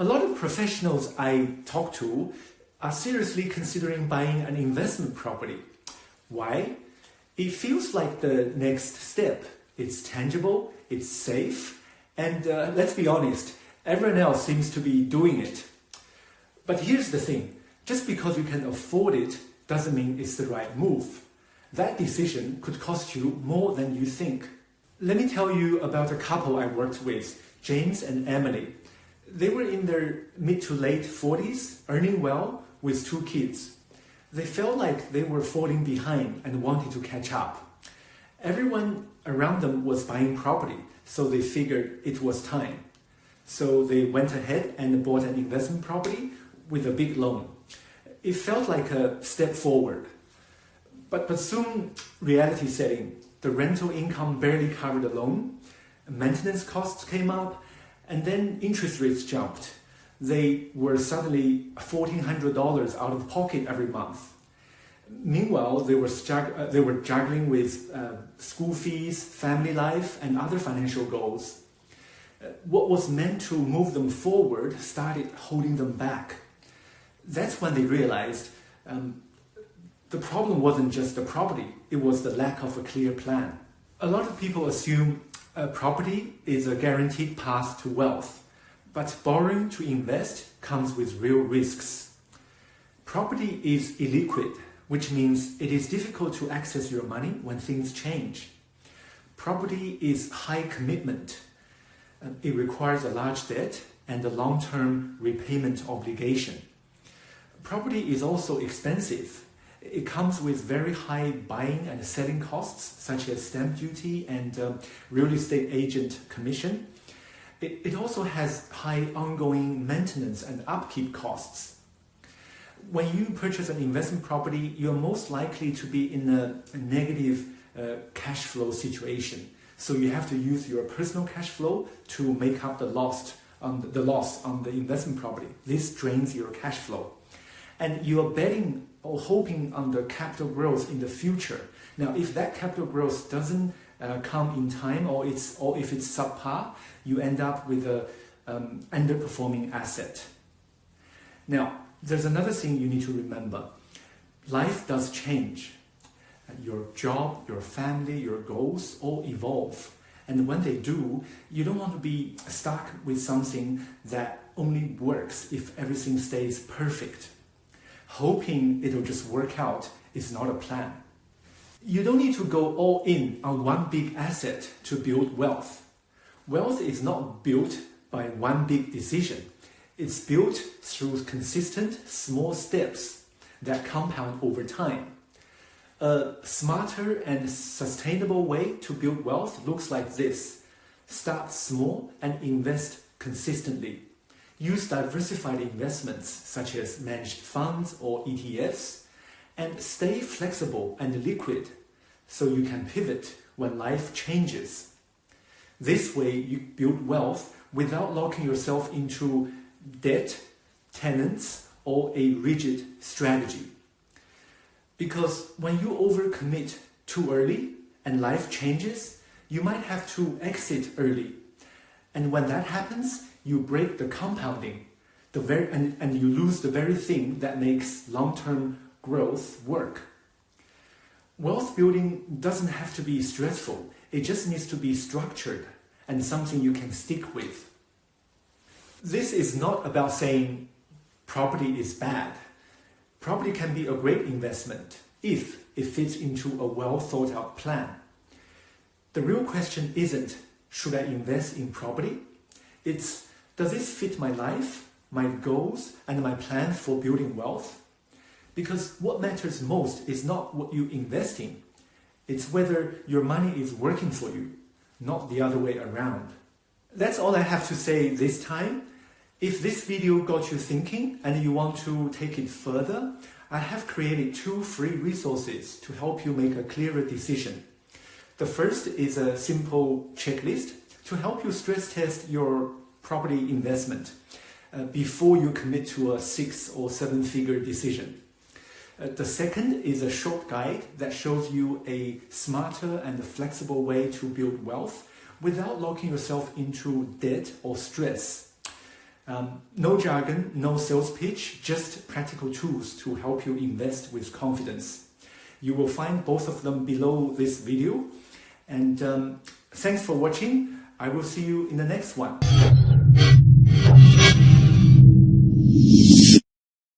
A lot of professionals I talk to are seriously considering buying an investment property. Why? It feels like the next step. It's tangible, it's safe, and let's be honest, everyone else seems to be doing it. But here's the thing, just because you can afford it doesn't mean it's the right move. That decision could cost you more than you think. Let me tell you about a couple I worked with, James and Emily. They were in their mid to late 40s, earning well, with 2 kids. They felt like they were falling behind and wanted to catch up. Everyone around them was buying property, so they figured it was time. So they went ahead and bought an investment property with a big loan. It felt like a step forward. But soon reality set in. The rental income barely covered the loan, maintenance costs came up, and then interest rates jumped. They were suddenly $1,400 out of pocket every month. Meanwhile, they were juggling with school fees, family life, and other financial goals. What was meant to move them forward started holding them back. That's when they realized the problem wasn't just the property, it was the lack of a clear plan. A lot of people assume property is a guaranteed path to wealth, but borrowing to invest comes with real risks. Property is illiquid, which means it is difficult to access your money when things change. Property is high commitment. It requires a large debt and a long-term repayment obligation. Property is also expensive. It comes with very high buying and selling costs, such as stamp duty and real estate agent commission. It also has high ongoing maintenance and upkeep costs. When you purchase an investment property, you're most likely to be in a negative cash flow situation. So you have to use your personal cash flow to make up the loss on the investment property. This drains your cash flow. And you are betting or hoping on the capital growth in the future. Now, if that capital growth doesn't come in time, or if it's subpar, you end up with an underperforming asset. Now, there's another thing you need to remember. Life does change. Your job, your family, your goals all evolve. And when they do, you don't want to be stuck with something that only works if everything stays perfect. Hoping it'll just work out is not a plan. You don't need to go all in on one big asset to build wealth. Wealth is not built by one big decision. It's built through consistent small steps that compound over time. A smarter and sustainable way to build wealth looks like this. Start small and invest consistently. Use diversified investments such as managed funds or ETFs, and stay flexible and liquid so you can pivot when life changes. This way you build wealth without locking yourself into debt, tenants, or a rigid strategy. Because when you overcommit too early and life changes, you might have to exit early. And when that happens, you break the compounding, and you lose the very thing that makes long-term growth work. Wealth building doesn't have to be stressful. It just needs to be structured and something you can stick with. This is not about saying property is bad. Property can be a great investment if it fits into a well-thought-out plan. The real question isn't, should I invest in property? It's, does this fit my life, my goals, and my plan for building wealth? Because what matters most is not what you invest in. It's whether your money is working for you, not the other way around. That's all I have to say this time. If this video got you thinking and you want to take it further, I have created 2 free resources to help you make a clearer decision. The first is a simple checklist to help you stress test your property investment before you commit to a 6 or 7 figure decision. The second is a short guide that shows you a smarter and flexible way to build wealth without locking yourself into debt or stress. No jargon, no sales pitch, just practical tools to help you invest with confidence. You will find both of them below this video. And thanks for watching. I will see you in the next one.